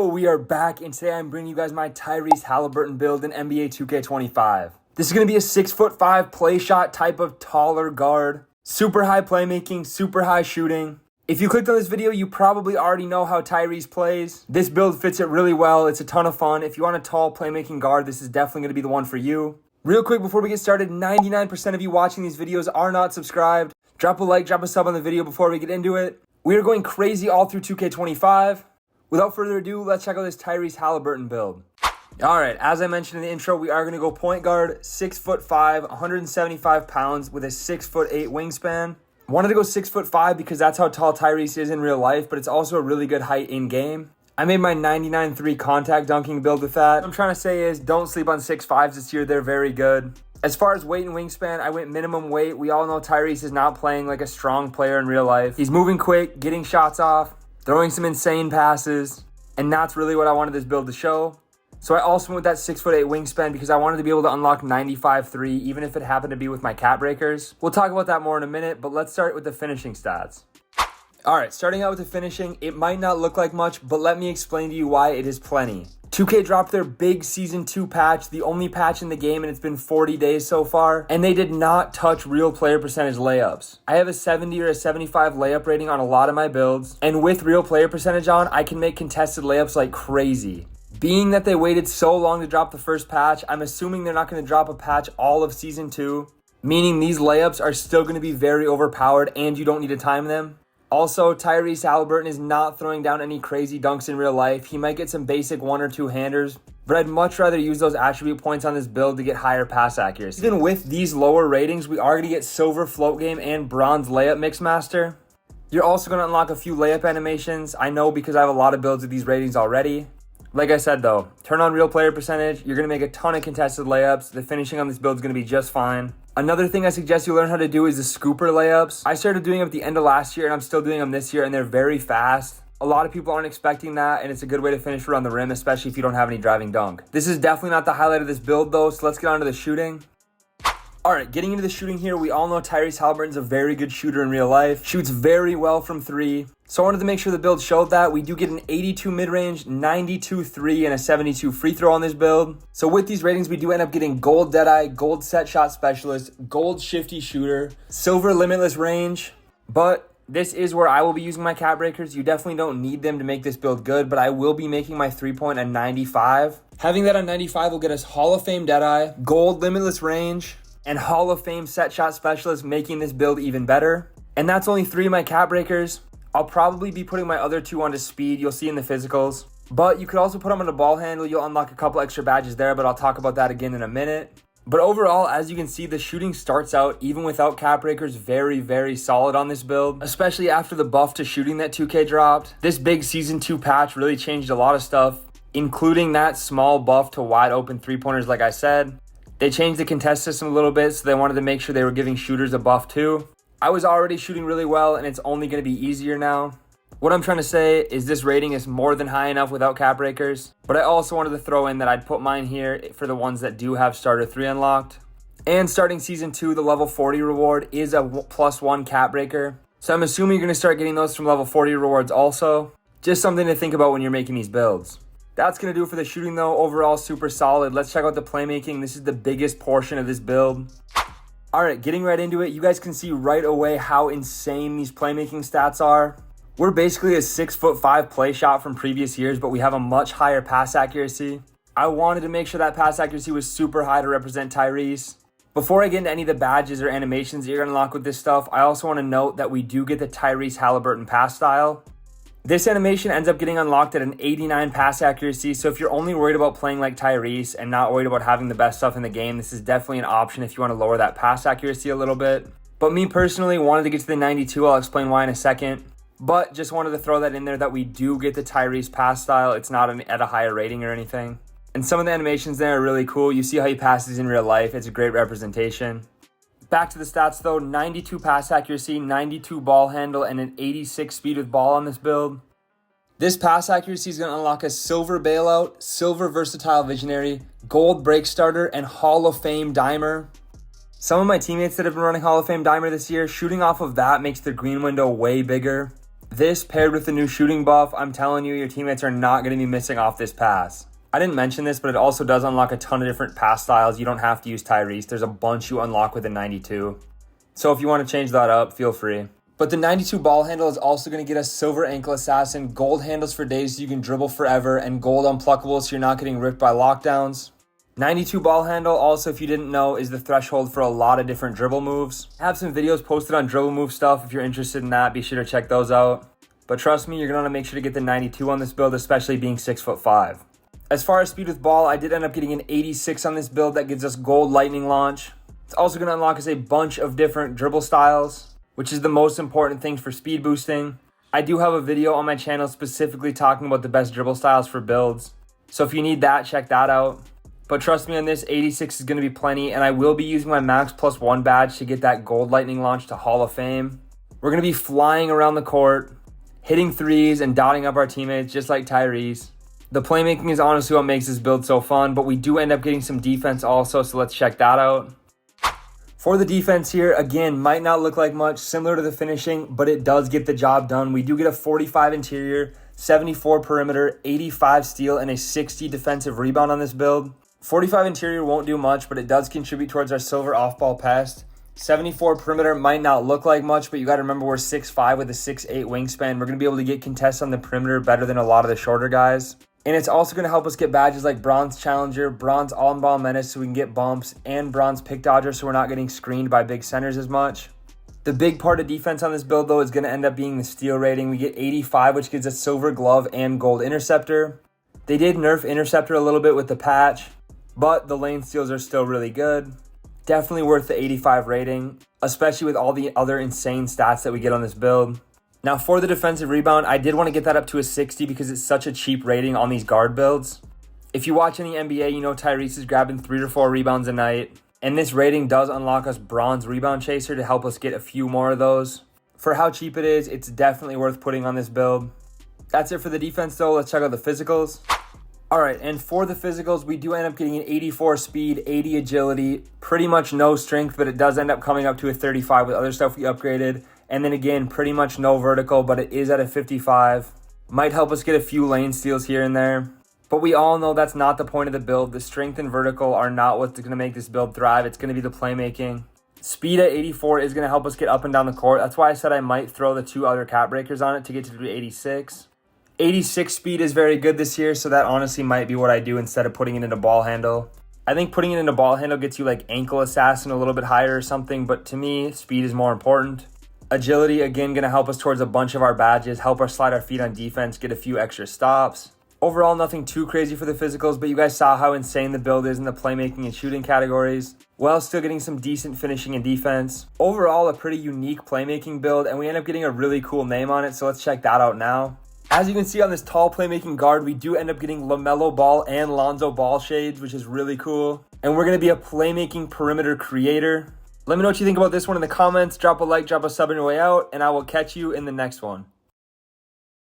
Yo, we are back, and today I'm bringing you guys my Tyrese Haliburton build in NBA 2K25. This is going to be a 6'5" play shot type of taller guard. Super high playmaking, super high shooting. If you clicked on this video, you probably already know how Tyrese plays. This build fits it really well. It's a ton of fun. If you want a tall playmaking guard, this is definitely going to be the one for you. Real quick before we get started, 99% of you watching these videos are not subscribed. Drop a like, drop a sub on the video before we get into it. We are going crazy all through 2K25. Without further ado, let's check out this Tyrese Haliburton build. Alright, as I mentioned in the intro, we are going to go point guard, 6'5", 175 pounds with a 6'8" wingspan. I wanted to go 6'5" because that's how tall Tyrese is in real life, but it's also a really good height in game. I made my 99.3 contact dunking build with that. What I'm trying to say is don't sleep on 6'5s this year, they're very good. As far as weight and wingspan, I went minimum weight. We all know Tyrese is not playing like a strong player in real life. He's moving quick, getting shots off, throwing some insane passes, and that's really what I wanted this build to show. So I also went with that 6'8" wingspan because I wanted to be able to unlock 95.3, even if it happened to be with my cap breakers. We'll talk about that more in a minute, but let's start with the finishing stats. Alright, starting out with the finishing, it might not look like much, but let me explain to you why it is plenty. 2K dropped their big Season 2 patch, the only patch in the game, and it's been 40 days so far, and they did not touch real player percentage layups. I have a 70 or a 75 layup rating on a lot of my builds, and with real player percentage on, I can make contested layups like crazy. Being that they waited so long to drop the first patch, I'm assuming they're not going to drop a patch all of Season 2, meaning these layups are still going to be very overpowered and you don't need to time them. Also, Tyrese Haliburton is not throwing down any crazy dunks in real life. He might get some basic 1 or 2 handers, but I'd much rather use those attribute points on this build to get higher pass accuracy. Even with these lower ratings, we are going to get silver float game and bronze layup mixmaster. You're also going to unlock a few layup animations. I know because I have a lot of builds with these ratings already. Like I said though, turn on real player percentage. You're going to make a ton of contested layups. The finishing on this build is going to be just fine. Another thing I suggest you learn how to do is the scooper layups. I started doing them at the end of last year and I'm still doing them this year, and they're very fast. A lot of people aren't expecting that, and it's a good way to finish around the rim, especially if you don't have any driving dunk. This is definitely not the highlight of this build though, so let's get on to the shooting. Alright, getting into the shooting here, we all know Tyrese Haliburton's a very good shooter in real life. Shoots very well from 3. So I wanted to make sure the build showed that. We do get an 82 mid-range, 92 3, and a 72 free throw on this build. So with these ratings, we do end up getting gold Deadeye, gold set shot specialist, gold shifty shooter, silver limitless range. But this is where I will be using my cap breakers. You definitely don't need them to make this build good, but I will be making my 3-point a 95. Having that on 95 will get us Hall of Fame Deadeye, gold limitless range, and Hall of Fame set shot specialist, making this build even better. And that's only 3 of my cap breakers. I'll probably be putting my other 2 onto speed. You'll see in the physicals. But you could also put them on a ball handle. You'll unlock a couple extra badges there, but I'll talk about that again in a minute. But overall, as you can see, the shooting starts out, even without cap breakers, very, very solid on this build, especially after the buff to shooting that 2K dropped. This big Season 2 patch really changed a lot of stuff, including that small buff to wide open 3-pointers like I said. They changed the contest system a little bit, so they wanted to make sure they were giving shooters a buff too. I was already shooting really well, and it's only going to be easier now. What I'm trying to say is this rating is more than high enough without cap breakers, but I also wanted to throw in that I'd put mine here for the ones that do have starter 3 unlocked. And starting Season 2, the level 40 reward is a +1 cap breaker. So I'm assuming you're going to start getting those from level 40 rewards also. Just something to think about when you're making these builds. That's going to do it for the shooting though. Overall, super solid. Let's check out the playmaking. This is the biggest portion of this build. Alright, getting right into it, you guys can see right away how insane these playmaking stats are. We're basically a 6'5" play shot from previous years, but we have a much higher pass accuracy. I wanted to make sure that pass accuracy was super high to represent Tyrese. Before I get into any of the badges or animations that you're going to unlock with this stuff, I also want to note that we do get the Tyrese Haliburton pass style. This animation ends up getting unlocked at an 89 pass accuracy, so if you're only worried about playing like Tyrese and not worried about having the best stuff in the game, this is definitely an option if you want to lower that pass accuracy a little bit. But me personally wanted to get to the 92, I'll explain why in a second. But just wanted to throw that in there that we do get the Tyrese pass style. It's not at a higher rating or anything. And some of the animations there are really cool. You see how he passes in real life. It's a great representation. Back to the stats though, 92 pass accuracy, 92 ball handle, and an 86 speed with ball on this build. This pass accuracy is going to unlock a silver bailout, silver versatile visionary, gold break starter, and Hall of Fame dimer. Some of my teammates that have been running Hall of Fame dimer this year, shooting off of that makes the green window way bigger. This paired with the new shooting buff, I'm telling you, your teammates are not going to be missing off this pass. I didn't mention this, but it also does unlock a ton of different pass styles. You don't have to use Tyrese. There's a bunch you unlock with the 92. So if you want to change that up, feel free. But the 92 ball handle is also going to get us silver ankle assassin, gold handles for days so you can dribble forever, and gold unpluckable so you're not getting ripped by lockdowns. 92 ball handle also, if you didn't know, is the threshold for a lot of different dribble moves. I have some videos posted on dribble move stuff. If you're interested in that, be sure to check those out. But trust me, you're going to want to make sure to get the 92 on this build, especially being 6'5". As far as speed with ball, I did end up getting an 86 on this build that gives us gold lightning launch. It's also going to unlock us a bunch of different dribble styles, which is the most important thing for speed boosting. I do have a video on my channel specifically talking about the best dribble styles for builds. So if you need that, check that out. But trust me on this, 86 is going to be plenty, and I will be using my max +1 badge to get that gold lightning launch to Hall of Fame. We're going to be flying around the court, hitting threes and dotting up our teammates just like Tyrese. The playmaking is honestly what makes this build so fun, but we do end up getting some defense also, so let's check that out. For the defense here, again, might not look like much, similar to the finishing, but it does get the job done. We do get a 45 interior, 74 perimeter, 85 steal, and a 60 defensive rebound on this build. 45 interior won't do much, but it does contribute towards our silver off-ball pest. 74 perimeter might not look like much, but you got to remember we're 6'5" with a 6'8" wingspan. We're going to be able to get contests on the perimeter better than a lot of the shorter guys. And it's also going to help us get badges like Bronze Challenger, Bronze On-Ball Menace so we can get bumps, and Bronze Pick Dodger so we're not getting screened by big centers as much. The big part of defense on this build, though, is going to end up being the steal rating. We get 85, which gives us Silver Glove and Gold Interceptor. They did nerf Interceptor a little bit with the patch, but the lane steals are still really good. Definitely worth the 85 rating, especially with all the other insane stats that we get on this build. Now for the defensive rebound, I did want to get that up to a 60 because it's such a cheap rating on these guard builds. If you watch any NBA, you know Tyrese is grabbing 3 or 4 rebounds a night. And this rating does unlock us Bronze Rebound Chaser to help us get a few more of those. For how cheap it is, it's definitely worth putting on this build. That's it for the defense though. Let's check out the physicals. Alright, and for the physicals, we do end up getting an 84 speed, 80 agility, pretty much no strength, but it does end up coming up to a 35 with other stuff we upgraded. And then again, pretty much no vertical, but it is at a 55. Might help us get a few lane steals here and there. But we all know that's not the point of the build. The strength and vertical are not what's going to make this build thrive. It's going to be the playmaking. Speed at 84 is going to help us get up and down the court. That's why I said I might throw the 2 other cap breakers on it to get to 86. 86 speed is very good this year, so that honestly might be what I do instead of putting it into ball handle. I think putting it into ball handle gets you like ankle assassin a little bit higher or something, but to me, speed is more important. Agility, again, going to help us towards a bunch of our badges, help us slide our feet on defense, get a few extra stops. Overall, nothing too crazy for the physicals, but you guys saw how insane the build is in the playmaking and shooting categories, while still getting some decent finishing and defense. Overall, a pretty unique playmaking build, and we end up getting a really cool name on it, so let's check that out now. As you can see on this tall playmaking guard, we do end up getting LaMelo Ball and Lonzo Ball shades, which is really cool. And we're going to be a playmaking perimeter creator. Let me know what you think about this one in the comments. Drop a like, drop a sub on your way out, and I will catch you in the next one.